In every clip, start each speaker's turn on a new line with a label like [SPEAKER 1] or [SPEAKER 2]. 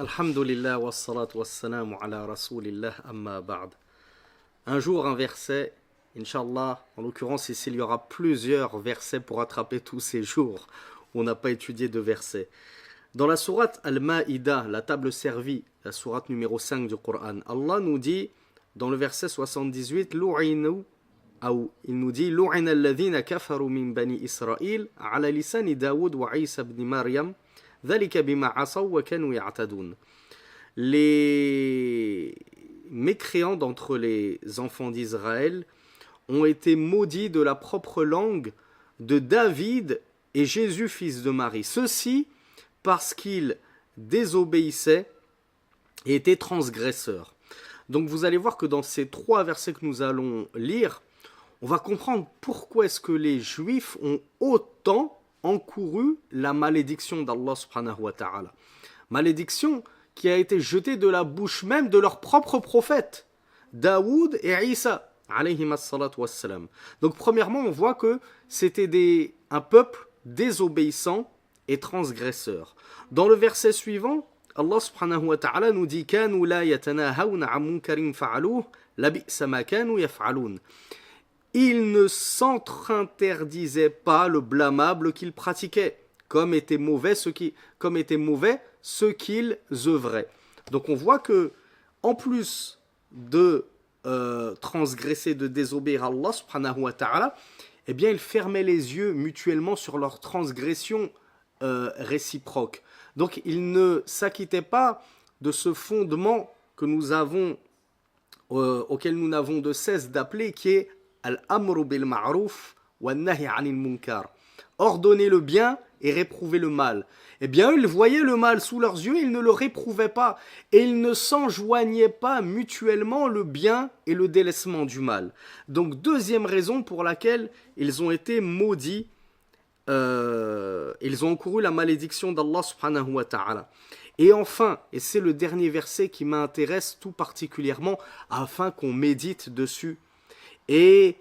[SPEAKER 1] Alhamdulillah wa salatu wa salamu ala rasulillah amma ba'd. Un jour, un verset, Inch'Allah, en l'occurrence ici, il y aura plusieurs versets pour attraper tous ces jours où on n'a pas étudié de versets. Dans la sourate Al-Ma'ida, la table servie, la sourate numéro 5 du Coran, Allah nous dit, dans le verset 78, Lu'inu, ou il nous dit, Lu'ina alladhina kafaru min bani Israël, ala lisani Daoud wa Isa ibn Maryam, ذلك بما عصوا وكانوا يعتدون. Les mécréants d'entre les enfants d'Israël ont été maudits de la propre langue de David et Jésus, fils de Marie. Ceci parce qu'ils désobéissaient et étaient transgresseurs. Donc vous allez voir que dans ces trois versets que nous allons lire, on va comprendre pourquoi est-ce que les Juifs ont autant encouru la malédiction d'Allah subhanahu wa ta'ala. Malédiction qui a été jetée de la bouche même de leur propre prophète, Daoud et Isa, alayhim as-salatu was-salam. Donc premièrement, on voit que c'était un peuple désobéissant et transgresseur. Dans le verset suivant, Allah subhanahu wa ta'ala nous dit « Kanu la yatanahawna an munkarin fa'aluh, labi'sa ma kanu yaf'alun » Ils ne s'entre-interdisaient pas le blâmable qu'ils pratiquaient, comme étaient mauvais ceux qu'ils œuvraient. Donc on voit que, en plus de transgresser, de désobéir à Allah subhanahu wa ta'ala, eh bien ils fermaient les yeux mutuellement sur leur transgression réciproque. Donc ils ne s'acquittaient pas de ce fondement que nous avons, auquel nous n'avons de cesse d'appeler, qui est Al-amru bil ma'ruf wa nahi 'anil munkar. Ordonner le bien et réprouver le mal. Eh bien, ils voyaient le mal sous leurs yeux, ils ne le réprouvaient pas. Et ils ne s'enjoignaient pas mutuellement le bien et le délaissement du mal. Donc, deuxième raison pour laquelle ils ont été maudits, ils ont encouru la malédiction d'Allah subhanahu wa ta'ala. Et enfin, et c'est le dernier verset qui m'intéresse tout particulièrement, afin qu'on médite dessus, et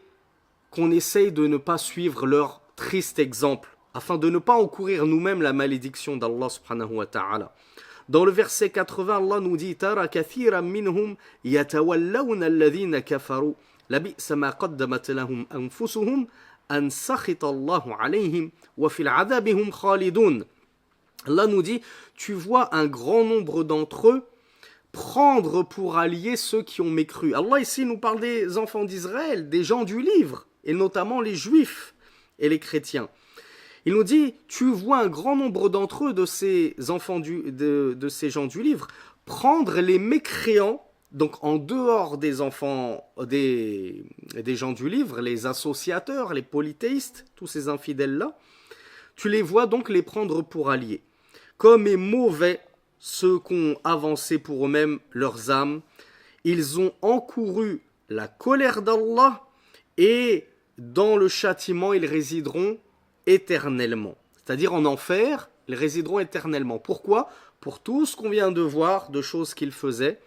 [SPEAKER 1] qu'on essaye de ne pas suivre leur triste exemple, afin de ne pas encourir nous-mêmes la malédiction d'Allah subhanahu wa ta'ala. Dans le verset 80, Allah nous dit « Tara kathiran minhum yatawallawna alladhina kafaru, labi'sa ma qaddamat lahum anfusuhum, an sakhita Allahu alayhim, wa fil adabihum khalidun » Allah nous dit « Tu vois un grand nombre d'entre eux prendre pour alliés ceux qui ont mécru. » Allah ici nous parle des enfants d'Israël, des gens du livre, et notamment les juifs et les chrétiens. Il nous dit, tu vois un grand nombre d'entre eux, de ces enfants de ces gens du livre, prendre les mécréants, donc en dehors des enfants, des gens du livre, les associateurs, les polythéistes, tous ces infidèles-là, tu les vois donc les prendre pour alliés. Comme est mauvais ceux qu'ont avancé pour eux-mêmes leurs âmes, ils ont encouru la colère d'Allah et dans le châtiment, ils résideront éternellement. C'est-à-dire en enfer, ils résideront éternellement. Pourquoi ? Pour tout ce qu'on vient de voir, de choses qu'ils faisaient,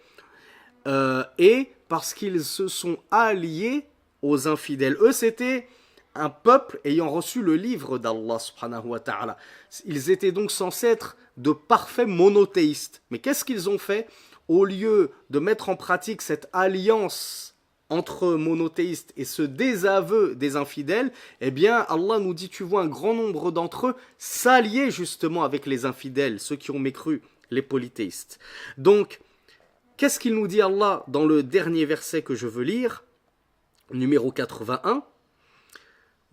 [SPEAKER 1] et parce qu'ils se sont alliés aux infidèles. Eux, c'était un peuple ayant reçu le livre d'Allah subhanahu wa ta'ala. Ils étaient donc censés être de parfaits monothéistes. Mais qu'est-ce qu'ils ont fait ? Au lieu de mettre en pratique cette alliance entre monothéistes et ce désaveu des infidèles, eh bien Allah nous dit, tu vois un grand nombre d'entre eux s'allier justement avec les infidèles, ceux qui ont mécru, les polythéistes. Donc, qu'est-ce qu'il nous dit Allah dans le dernier verset que je veux lire, numéro 81 ?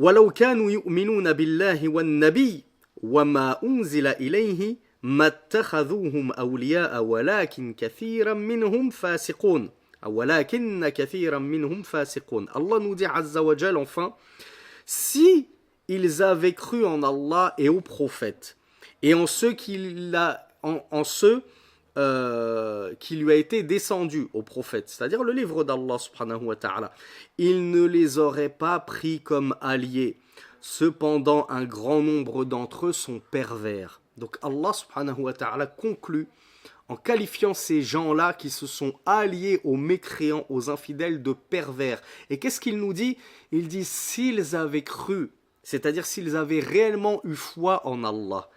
[SPEAKER 1] وَلَوْ كَانُوا يُؤْمِنُونَ بِاللَّهِ وَالنَّبِيِّ وَمَا أُنزِلَ إِلَيْهِ مَا اتَّخَذُوهُمْ أَوْلِيَاءَ وَلَكِنْ كَثِيرًا مِنْهُمْ فَاسِقُونَ وَلَكِنَّ كَثِيرًا مِنْهُمْ فَاسِقُونَ. Allah nous dit Azza wa Jal enfin, si ils avaient cru en Allah et aux prophètes et en ceux qui lui a été descendu au prophète, c'est-à-dire le livre d'Allah subhanahu wa ta'ala, il ne les aurait pas pris comme alliés. Cependant, un grand nombre d'entre eux sont pervers. Donc Allah subhanahu wa ta'ala conclut en qualifiant ces gens-là qui se sont alliés aux mécréants, aux infidèles de pervers. Et qu'est-ce qu'il nous dit ? Il dit s'ils avaient cru, c'est-à-dire s'ils avaient réellement eu foi en Allah,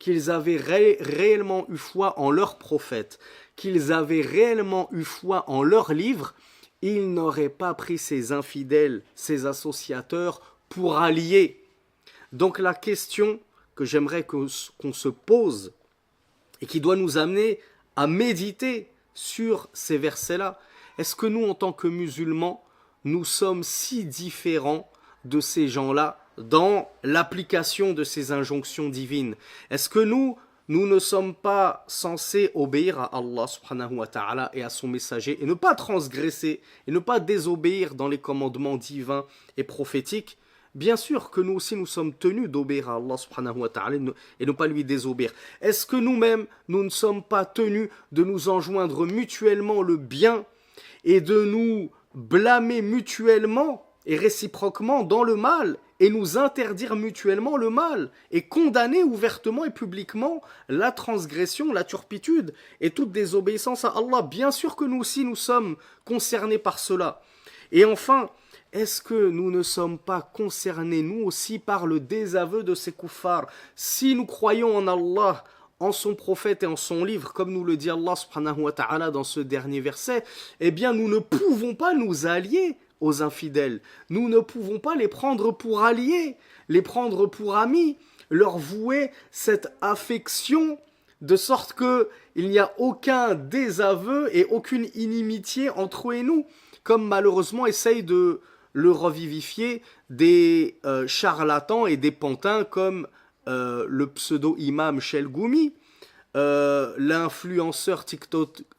[SPEAKER 1] qu'ils avaient réellement eu foi en leur prophète, qu'ils avaient réellement eu foi en leur livre, ils n'auraient pas pris ces infidèles, ces associateurs pour alliés. Donc la question que j'aimerais qu'on se pose et qui doit nous amener à méditer sur ces versets-là, est-ce que nous, en tant que musulmans, nous sommes si différents de ces gens-là dans l'application de ces injonctions divines? Est-ce que nous ne sommes pas censés obéir à Allah subhanahu wa ta'ala et à son messager et ne pas transgresser et ne pas désobéir dans les commandements divins et prophétiques? Bien sûr que nous aussi nous sommes tenus d'obéir à Allah subhanahu wa ta'ala et ne pas lui désobéir. Est-ce que nous-mêmes, nous ne sommes pas tenus de nous enjoindre mutuellement le bien et de nous blâmer mutuellement et réciproquement dans le mal et nous interdire mutuellement le mal et condamner ouvertement et publiquement la transgression, la turpitude et toute désobéissance à Allah? Bien sûr que nous aussi nous sommes concernés par cela. Et enfin, est-ce que nous ne sommes pas concernés nous aussi par le désaveu de ces kuffars? Si nous croyons en Allah, en son prophète et en son livre, comme nous le dit Allah subhanahu wa ta'ala dans ce dernier verset, eh bien nous ne pouvons pas nous allier aux infidèles. Nous ne pouvons pas les prendre pour alliés, les prendre pour amis, leur vouer cette affection de sorte qu'il n'y a aucun désaveu et aucune inimitié entre eux et nous, comme malheureusement essayent de le revivifier des charlatans et des pantins comme le pseudo-imam Shelgoumi, l'influenceur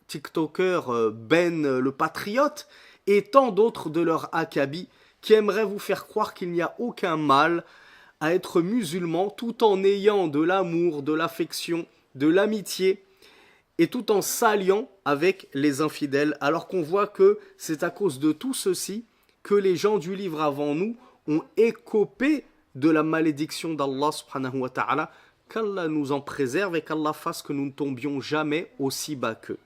[SPEAKER 1] TikToker Ben le Patriote et tant d'autres de leurs akabis qui aimeraient vous faire croire qu'il n'y a aucun mal à être musulman tout en ayant de l'amour, de l'affection, de l'amitié et tout en s'alliant avec les infidèles, alors qu'on voit que c'est à cause de tout ceci que les gens du livre avant nous ont écopé de la malédiction d'Allah subhanahu wa ta'ala, qu'Allah nous en préserve et qu'Allah fasse que nous ne tombions jamais aussi bas qu'eux.